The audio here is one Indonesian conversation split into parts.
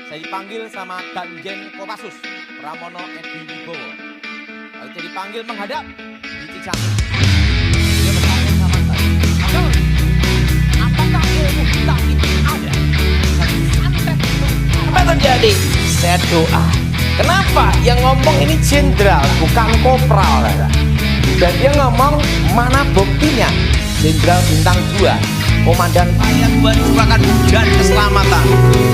Saya dipanggil sama Kanjeng Kopassus Pramono Edi Wibowo. Lalu saya dipanggil menghadap di Cicahe. Dia bertanya sama saya, "Abdul, apakah ilmu hitam itu ada?" Dan santet itu Apa terjadi? Saya doa. Kenapa? Yang ngomong ini jenderal, bukan kopral. Dan dia ngomong, mana buktinya? Jenderal bintang 2, komandan. Saya Tuhan curahkan hujan keselamatan,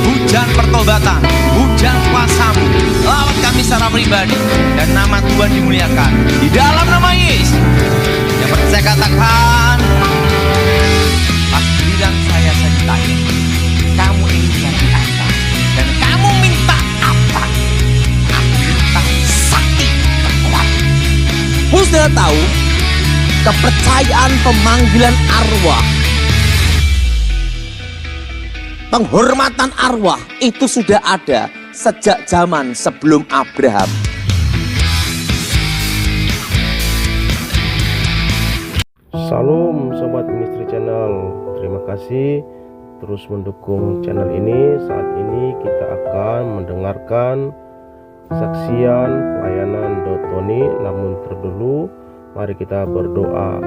hujan pertobatan, hujan kuasa-Mu lewat kami secara pribadi, dan nama Tuhan dimuliakan di dalam nama Yesus. Yang percaya katakan, pas giliran saya ditanya, kamu ingin jadi apa? Dan kamu minta apa? Aku minta sakti kekuatan. Kamu sudah tahu, kepercayaan pemanggilan arwah, penghormatan arwah itu sudah ada sejak zaman sebelum Abraham. Salam Sobat Ministry Channel, terima kasih terus mendukung channel ini. Saat ini kita akan mendengarkan kesaksian pelayanan Tony. Namun terdahulu mari kita berdoa.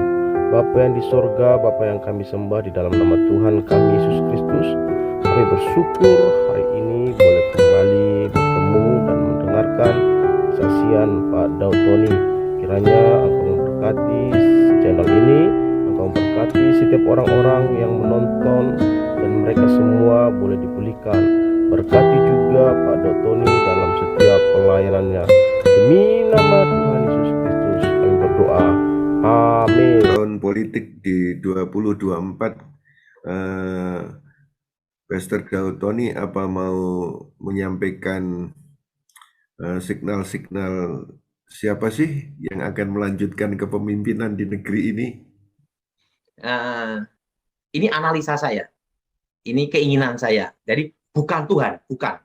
Bapa yang di sorga, Bapa yang kami sembah, di dalam nama Tuhan kami Yesus Kristus, kami bersyukur hari ini boleh kembali bertemu dan mendengarkan kesaksian Pak Daud Tony. Kiranya Engkau memberkati channel ini, Engkau memberkati setiap orang-orang yang menonton, dan mereka semua boleh dipulihkan. Berkati juga Pak Daud Tony dalam setiap pelayanannya. Demi nama Tuhan Yesus Kristus kami berdoa. Amin. Tahun politik di 2024, Pastor Daud Tony apa mau menyampaikan signal-signal siapa sih yang akan melanjutkan kepemimpinan di negeri ini? Ini analisa saya, ini keinginan saya. Jadi bukan Tuhan, bukan.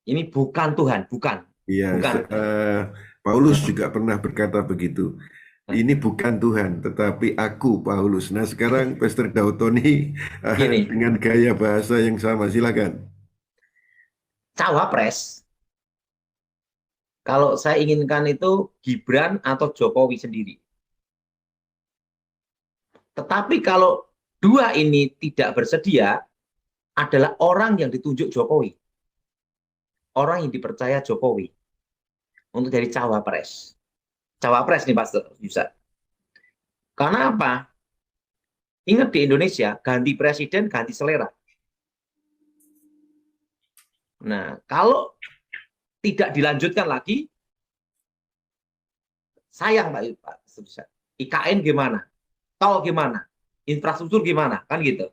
Ini bukan Tuhan, bukan. Iya, Bukan. Paulus juga pernah berkata begitu. Ini bukan Tuhan, tetapi aku Paulus. Nah sekarang Pastor Daud Tony Gini. dengan gaya bahasa yang sama, silakan. Cawapres, kalau saya inginkan itu Gibran atau Jokowi sendiri. Tetapi kalau dua ini tidak bersedia, adalah orang yang ditunjuk Jokowi. Orang yang dipercaya Jokowi untuk jadi cawapres. Cawapres nih Pastor Yusa. Karena apa? Ingat di Indonesia, ganti presiden, ganti selera. Nah, kalau tidak dilanjutkan lagi, sayang Pak Yusa. IKN gimana? Tol gimana? Infrastruktur gimana? Kan gitu.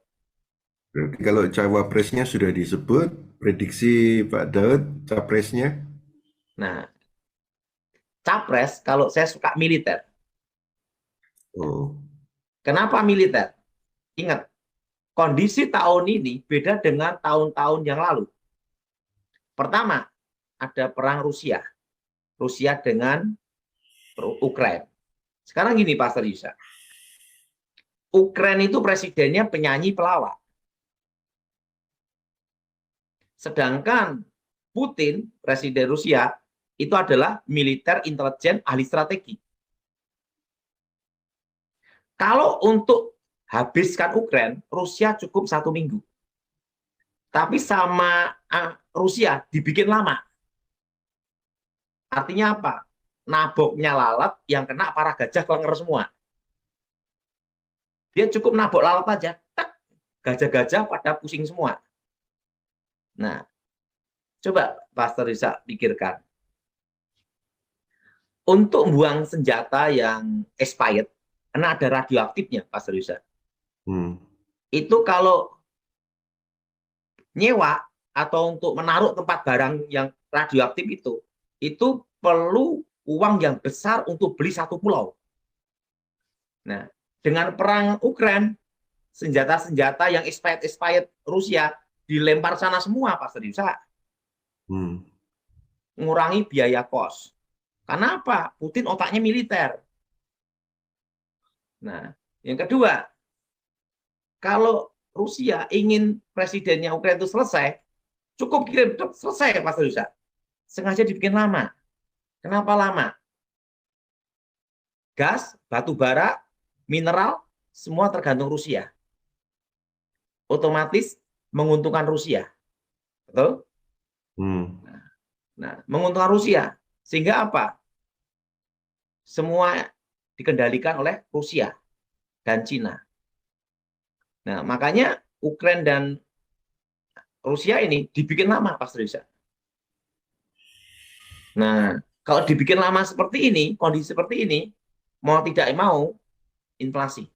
Berarti kalau cawapresnya sudah disebut, prediksi Pak Daud, capresnya? Nah, capres kalau saya suka militer. Oh, Kenapa militer? Ingat, kondisi tahun ini beda dengan tahun-tahun yang lalu. Pertama, ada perang Rusia. Rusia dengan Ukraina. Sekarang gini Pastor Yusa. Ukraina itu presidennya penyanyi pelawak. Sedangkan Putin, presiden Rusia, itu adalah militer, intelijen, ahli strategi. Kalau untuk habiskan Ukraina, Rusia cukup 1 minggu. Tapi sama Rusia dibikin lama. Artinya apa? Naboknya lalat, yang kena para gajah kelenger semua. Dia cukup nabok lalat aja, gajah-gajah pada pusing semua. Nah, coba Pastor bisa pikirkan. Untuk buang senjata yang expired, karena ada radioaktifnya, Pastor Yusa. Itu kalau nyewa atau untuk menaruh tempat barang yang radioaktif itu perlu uang yang besar untuk beli 1 pulau. Nah, dengan perang Ukraina, senjata-senjata yang expired Rusia dilempar sana semua, Pastor Yusa. Mengurangi biaya kos. Karena apa? Putin otaknya militer. Nah, yang kedua, kalau Rusia ingin presidennya Ukraina itu selesai, Cukup kirim, selesai Pastor Yusa. Sengaja dibikin lama. Kenapa lama? Gas, batu bara, mineral, semua tergantung Rusia. Otomatis menguntungkan Rusia. Betul? Nah, menguntungkan Rusia. Sehingga apa? Semua dikendalikan oleh Rusia dan Cina. Nah, makanya Ukraina dan Rusia ini dibikin lama, Pastor Yusa. Nah, kalau dibikin lama seperti ini, kondisi seperti ini, mau tidak mau, inflasi.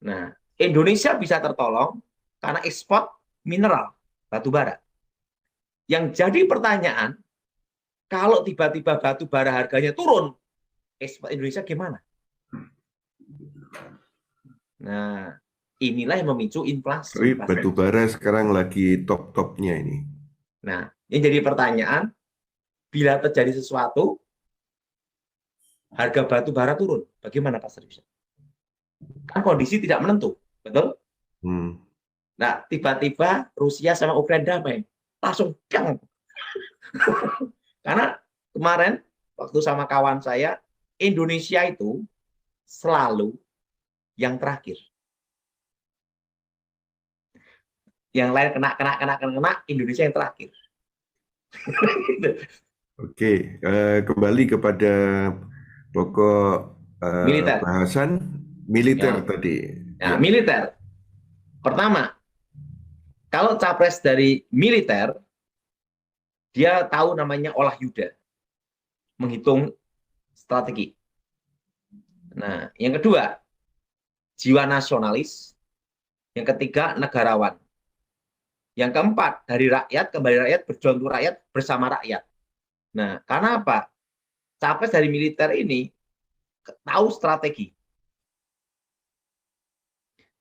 Nah, Indonesia bisa tertolong karena ekspor mineral, batu bara. Yang jadi pertanyaan, kalau tiba-tiba batu bara harganya turun, ekspor Indonesia gimana? Nah, inilah yang memicu inflasi. Tapi batu bara sekarang lagi top-topnya ini. Nah, ini jadi pertanyaan, bila terjadi sesuatu, harga batu bara turun, bagaimana Pastor Yusa? Kan kondisi tidak menentu, betul? Nah, tiba-tiba Rusia sama Ukraina damai, langsung gang. Karena kemarin, waktu sama kawan saya, Indonesia itu selalu yang terakhir. Yang lain kena, Indonesia yang terakhir. Oke, kembali kepada pokok Militer. bahasan militer Ya. tadi. Nah, militer. Pertama, kalau capres dari militer, dia tahu namanya olah yuda, menghitung strategi. Nah, yang kedua, jiwa nasionalis. Yang ketiga, negarawan. Yang keempat, dari rakyat, kembali rakyat, berjuang untuk rakyat, bersama rakyat. Nah, karena apa? Capres dari militer ini tahu strategi.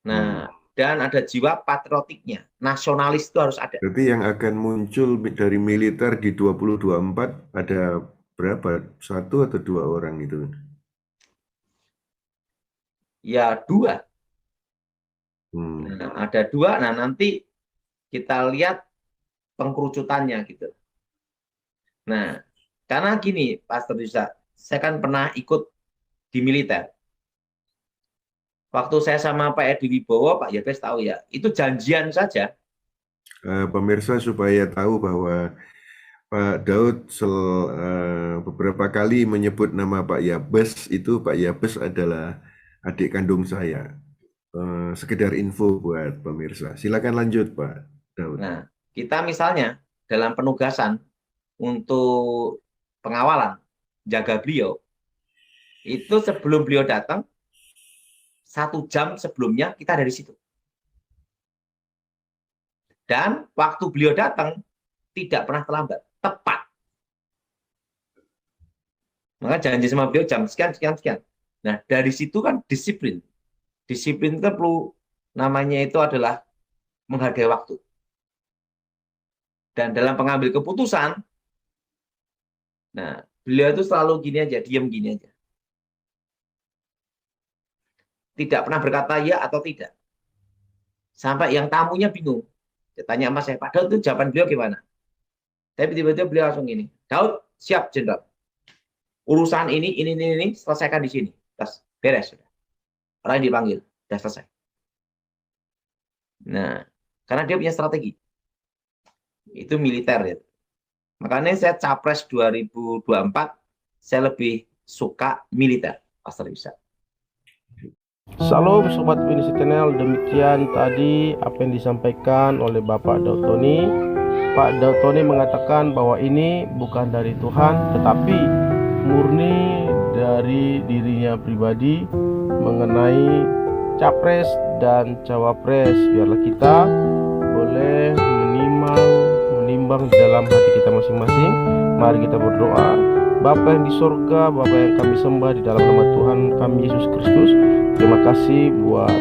Nah, dan ada jiwa patriotiknya. Nasionalis itu harus ada. Berarti yang akan muncul dari militer di 2024 ada berapa? 1 atau 2 orang itu? Ya, 2. Hmm. Nah, ada 2. Nah, nanti kita lihat pengkerucutannya gitu. Nah, karena gini, Pastor Yusa, saya kan pernah ikut di militer. Waktu saya sama Pak Edi Wibowo, Pak Yabes tahu ya, itu janjian saja. Pemirsa supaya tahu bahwa Pak Daud beberapa kali menyebut nama Pak Yabes, itu Pak Yabes adalah adik kandung saya. Sekedar info buat pemirsa. Silakan lanjut Pak Daud. Nah, kita misalnya dalam penugasan untuk pengawalan, jaga beliau, itu sebelum beliau datang, 1 jam sebelumnya kita ada di situ. Dan waktu beliau datang, tidak pernah terlambat, tepat. Maka janji sama beliau jam sekian, sekian, sekian. Nah, dari situ kan disiplin. Disiplin itu perlu, namanya itu adalah menghargai waktu. Dan dalam pengambil keputusan, nah, beliau itu selalu gini aja, diam gini aja. Tidak pernah berkata ya atau tidak. Sampai yang tamunya bingung. Dia tanya sama saya, Pak Daud itu jawaban beliau gimana? Tapi tiba-tiba beliau langsung gini, Daud, siap jenderal. Urusan ini, selesaikan di sini. Terus beres sudah. Orang yang dipanggil, sudah selesai. Nah, karena dia punya strategi. Itu militer ya. Makanya saya capres 2024, saya lebih suka militer, Pastor Yusa. Salam Sobat Winisi Channel, demikian tadi apa yang disampaikan oleh Bapak Daud Tony. Pak Daud Tony mengatakan bahwa ini bukan dari Tuhan, tetapi murni dari dirinya pribadi mengenai capres dan cawapres. Biarlah kita boleh menimbang dalam hati kita masing-masing. Mari kita berdoa. Bapa yang di sorga, Bapa yang kami sembah di dalam nama Tuhan kami Yesus Kristus, terima kasih buat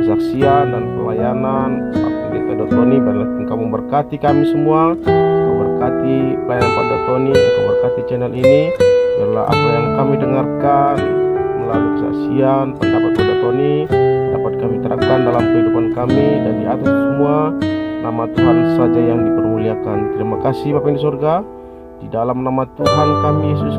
kesaksian dan pelayanan Pak Pendeta Daud Tony. Biarlah Engkau memberkati kami semua, Engkau berkati pelayanan Pak Daud Tony, Engkau berkati channel ini. Biarlah apa yang kami dengarkan melalui kesaksian pendapat Pak Daud Tony dapat kami terapkan dalam kehidupan kami, dan di atas semua Nama Tuhan saja yang dipermuliakan. Terima kasih Bapa yang di surga. Di dalam nama Tuhan kami Yesus